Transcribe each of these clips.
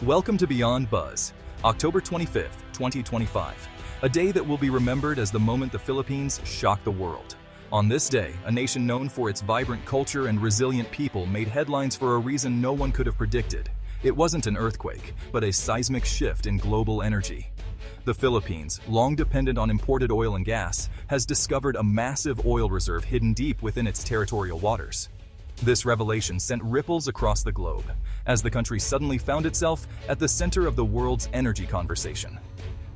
Welcome to Beyond Buzz, October 25th, 2025, a day that will be remembered as the moment the Philippines shocked the world. On this day, a nation known for its vibrant culture and resilient people made headlines for a reason no one could have predicted. It wasn't an earthquake, but a seismic shift in global energy. The Philippines, long dependent on imported oil and gas, has discovered a massive oil reserve hidden deep within its territorial waters. This revelation sent ripples across the globe, as the country suddenly found itself at the center of the world's energy conversation.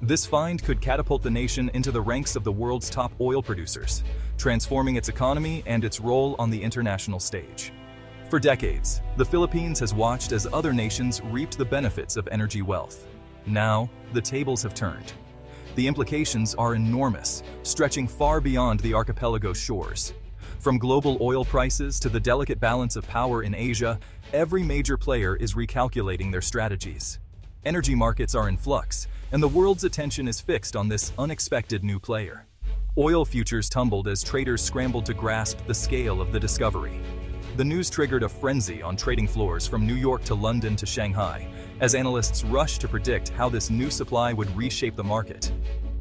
This find could catapult the nation into the ranks of the world's top oil producers, transforming its economy and its role on the international stage. For decades, the Philippines has watched as other nations reaped the benefits of energy wealth. Now, the tables have turned. The implications are enormous, stretching far beyond the archipelago's shores. From global oil prices to the delicate balance of power in Asia, every major player is recalculating their strategies. Energy markets are in flux, and the world's attention is fixed on this unexpected new player. Oil futures tumbled as traders scrambled to grasp the scale of the discovery. The news triggered a frenzy on trading floors from New York to London to Shanghai, as analysts rushed to predict how this new supply would reshape the market.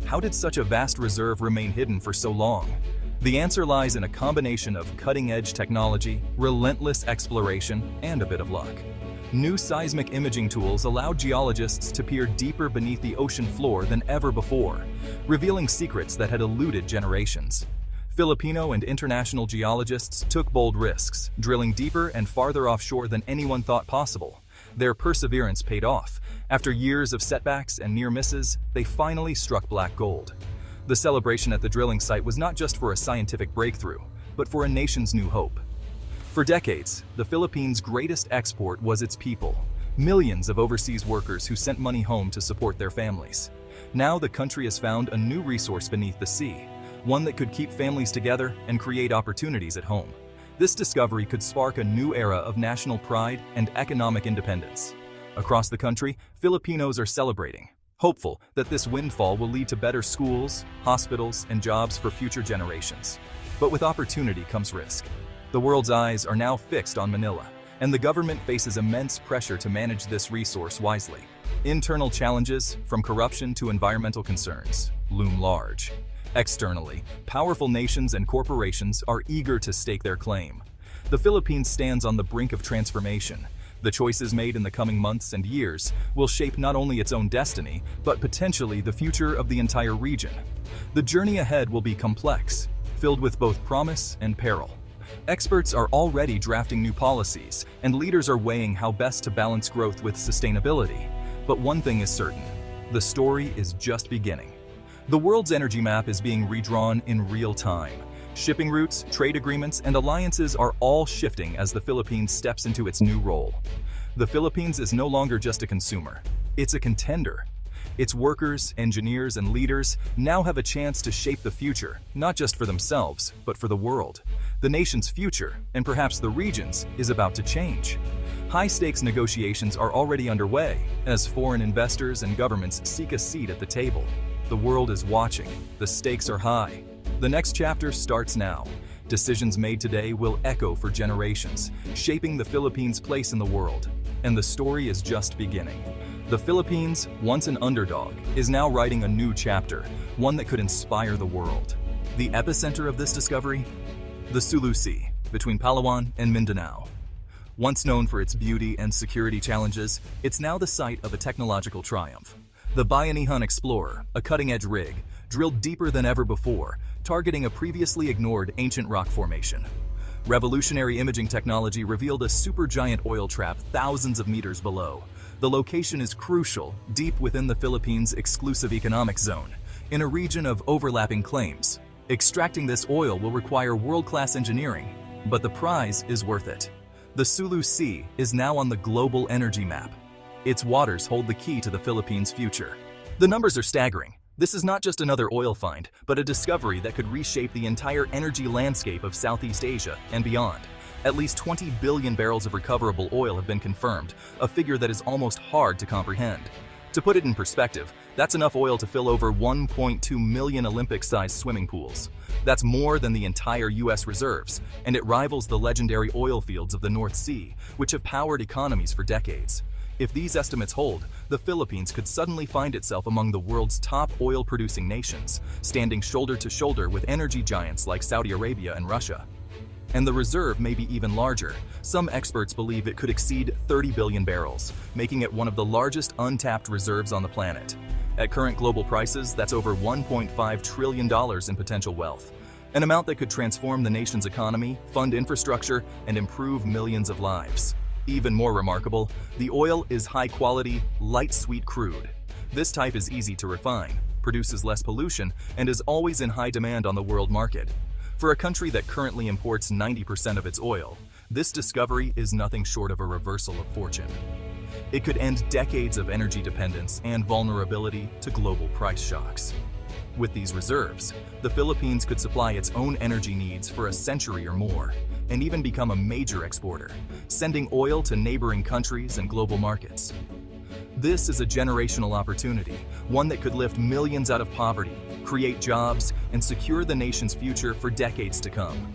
How did such a vast reserve remain hidden for so long? The answer lies in a combination of cutting-edge technology, relentless exploration, and a bit of luck. New seismic imaging tools allowed geologists to peer deeper beneath the ocean floor than ever before, revealing secrets that had eluded generations. Filipino and international geologists took bold risks, drilling deeper and farther offshore than anyone thought possible. Their perseverance paid off. After years of setbacks and near misses, they finally struck black gold. The celebration at the drilling site was not just for a scientific breakthrough, but for a nation's new hope. For decades, the Philippines' greatest export was its people, millions of overseas workers who sent money home to support their families. Now the country has found a new resource beneath the sea, one that could keep families together and create opportunities at home. This discovery could spark a new era of national pride and economic independence. Across the country, Filipinos are celebrating, hopeful that this windfall will lead to better schools, hospitals, and jobs for future generations. But with opportunity comes risk. The world's eyes are now fixed on Manila, and the government faces immense pressure to manage this resource wisely. Internal challenges, from corruption to environmental concerns, loom large. Externally, powerful nations and corporations are eager to stake their claim. The Philippines stands on the brink of transformation. The choices made in the coming months and years will shape not only its own destiny, but potentially the future of the entire region. The journey ahead will be complex, filled with both promise and peril. Experts are already drafting new policies, and leaders are weighing how best to balance growth with sustainability. But one thing is certain: the story is just beginning. The world's energy map is being redrawn in real time. Shipping routes, trade agreements, and alliances are all shifting as the Philippines steps into its new role. The Philippines is no longer just a consumer, it's a contender. Its workers, engineers, and leaders now have a chance to shape the future, not just for themselves, but for the world. The nation's future, and perhaps the region's, is about to change. High-stakes negotiations are already underway as foreign investors and governments seek a seat at the table. The world is watching. The stakes are high. The next chapter starts now. Decisions made today will echo for generations, shaping the Philippines' place in the world. And the story is just beginning. The Philippines, once an underdog, is now writing a new chapter, one that could inspire the world. The epicenter of this discovery? The Sulu Sea, between Palawan and Mindanao. Once known for its beauty and security challenges, it's now the site of a technological triumph. The Bayanihan Explorer, a cutting-edge rig, drilled deeper than ever before, targeting a previously ignored ancient rock formation. Revolutionary imaging technology revealed a supergiant oil trap thousands of meters below. The location is crucial, deep within the Philippines' exclusive economic zone, in a region of overlapping claims. Extracting this oil will require world-class engineering, but the prize is worth it. The Sulu Sea is now on the global energy map. Its waters hold the key to the Philippines' future. The numbers are staggering. This is not just another oil find, but a discovery that could reshape the entire energy landscape of Southeast Asia and beyond. At least 20 billion barrels of recoverable oil have been confirmed, a figure that is almost hard to comprehend. To put it in perspective, that's enough oil to fill over 1.2 million Olympic-sized swimming pools. That's more than the entire US reserves, and it rivals the legendary oil fields of the North Sea, which have powered economies for decades. If these estimates hold, the Philippines could suddenly find itself among the world's top oil-producing nations, standing shoulder to shoulder with energy giants like Saudi Arabia and Russia. And the reserve may be even larger. Some experts believe it could exceed 30 billion barrels, making it one of the largest untapped reserves on the planet. At current global prices, that's over $1.5 trillion in potential wealth, an amount that could transform the nation's economy, fund infrastructure, and improve millions of lives. Even more remarkable, the oil is high-quality, light sweet crude. This type is easy to refine, produces less pollution, and is always in high demand on the world market. For a country that currently imports 90% of its oil, this discovery is nothing short of a reversal of fortune. It could end decades of energy dependence and vulnerability to global price shocks. With these reserves, the Philippines could supply its own energy needs for a century or more, and even become a major exporter, sending oil to neighboring countries and global markets. This is a generational opportunity, one that could lift millions out of poverty, create jobs, and secure the nation's future for decades to come.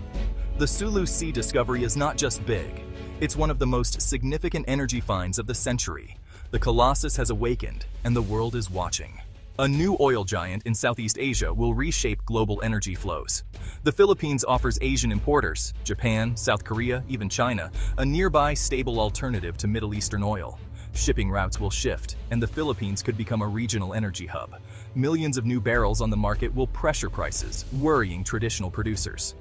The Sulu Sea discovery is not just big, it's one of the most significant energy finds of the century. The Colossus has awakened, and the world is watching. A new oil giant in Southeast Asia will reshape global energy flows. The Philippines offers Asian importers, Japan, South Korea, even China, a nearby stable alternative to Middle Eastern oil. Shipping routes will shift, and the Philippines could become a regional energy hub. Millions of new barrels on the market will pressure prices, worrying traditional producers.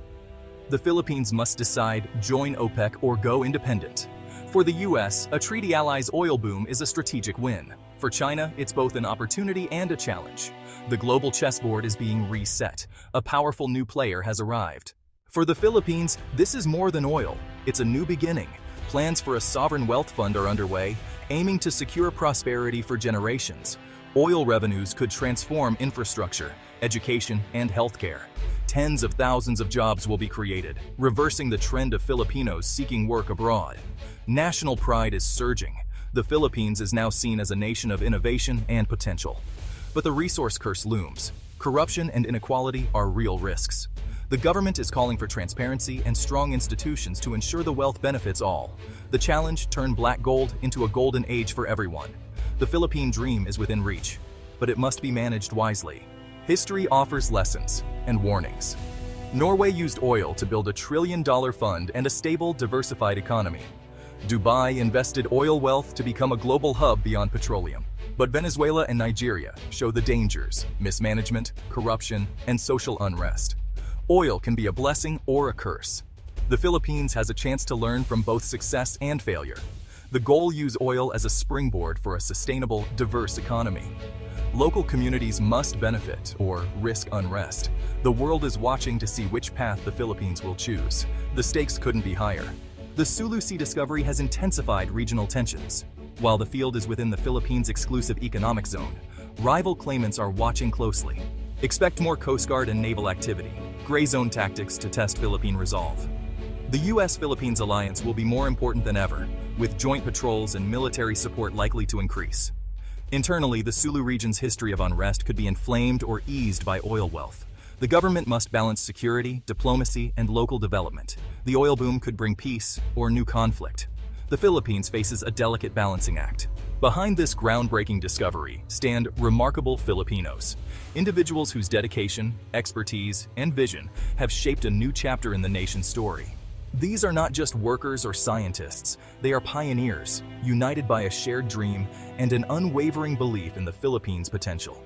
The Philippines must decide: join OPEC or go independent. For the US, a treaty ally's oil boom is a strategic win. For China, it's both an opportunity and a challenge. The global chessboard is being reset. A powerful new player has arrived. For the Philippines, this is more than oil. It's a new beginning. Plans for a sovereign wealth fund are underway, aiming to secure prosperity for generations. Oil revenues could transform infrastructure, education, and healthcare. Tens of thousands of jobs will be created, reversing the trend of Filipinos seeking work abroad. National pride is surging. The Philippines is now seen as a nation of innovation and potential. But the resource curse looms. Corruption and inequality are real risks. The government is calling for transparency and strong institutions to ensure the wealth benefits all. The challenge: turn black gold into a golden age for everyone. The Philippine dream is within reach, but it must be managed wisely. History offers lessons and warnings. Norway used oil to build $1 trillion fund and a stable, diversified economy. Dubai invested oil wealth to become a global hub beyond petroleum. But Venezuela and Nigeria show the dangers: mismanagement, corruption, and social unrest. Oil can be a blessing or a curse. The Philippines has a chance to learn from both success and failure. The goal: use oil as a springboard for a sustainable, diverse economy. Local communities must benefit or risk unrest. The world is watching to see which path the Philippines will choose. The stakes couldn't be higher. The Sulu Sea discovery has intensified regional tensions. While the field is within the Philippines' exclusive economic zone, rival claimants are watching closely. Expect more Coast Guard and naval activity, gray zone tactics to test Philippine resolve. The US-Philippines alliance will be more important than ever, with joint patrols and military support likely to increase. Internally, the Sulu region's history of unrest could be inflamed or eased by oil wealth. The government must balance security, diplomacy, and local development. The oil boom could bring peace or new conflict. The Philippines faces a delicate balancing act. Behind this groundbreaking discovery stand remarkable Filipinos, individuals whose dedication, expertise, and vision have shaped a new chapter in the nation's story. These are not just workers or scientists, they are pioneers, united by a shared dream and an unwavering belief in the Philippines' potential.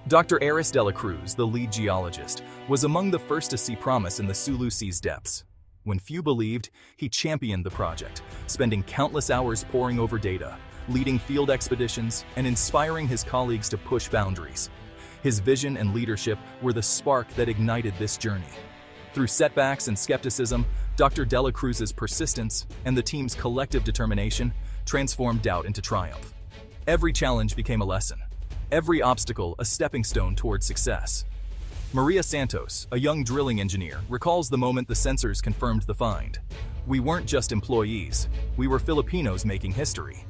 Dr. Aris de la Cruz, the lead geologist, was among the first to see promise in the Sulu Sea's depths. When few believed, he championed the project, spending countless hours poring over data, leading field expeditions, and inspiring his colleagues to push boundaries. His vision and leadership were the spark that ignited this journey. Through setbacks and skepticism, Dr. de la Cruz's persistence and the team's collective determination transformed doubt into triumph. Every challenge became a lesson. Every obstacle a stepping stone toward success. Maria Santos, a young drilling engineer, recalls the moment the sensors confirmed the find. "We weren't just employees, we were Filipinos making history."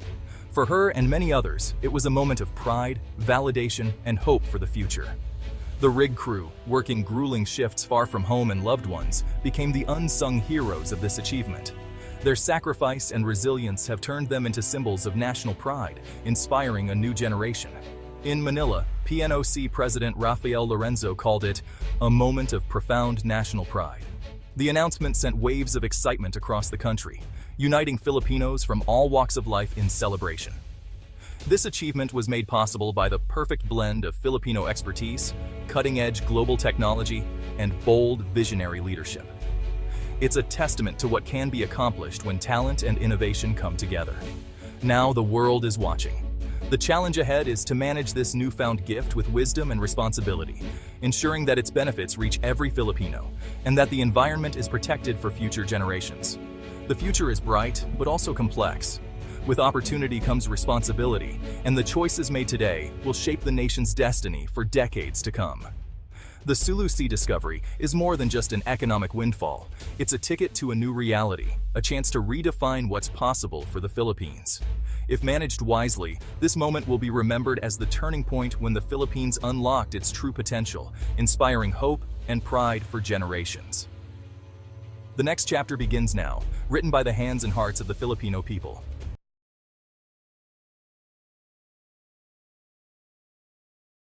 For her and many others, it was a moment of pride, validation, and hope for the future. The rig crew, working grueling shifts far from home and loved ones, became the unsung heroes of this achievement. Their sacrifice and resilience have turned them into symbols of national pride, inspiring a new generation. In Manila, PNOC President Rafael Lorenzo called it a moment of profound national pride. The announcement sent waves of excitement across the country, uniting Filipinos from all walks of life in celebration. This achievement was made possible by the perfect blend of Filipino expertise, cutting-edge global technology, and bold, visionary leadership. It's a testament to what can be accomplished when talent and innovation come together. Now the world is watching. The challenge ahead is to manage this newfound gift with wisdom and responsibility, ensuring that its benefits reach every Filipino, and that the environment is protected for future generations. The future is bright, but also complex. With opportunity comes responsibility, and the choices made today will shape the nation's destiny for decades to come. The Sulu Sea discovery is more than just an economic windfall. It's a ticket to a new reality, a chance to redefine what's possible for the Philippines. If managed wisely, this moment will be remembered as the turning point when the Philippines unlocked its true potential, inspiring hope and pride for generations. The next chapter begins now, written by the hands and hearts of the Filipino people.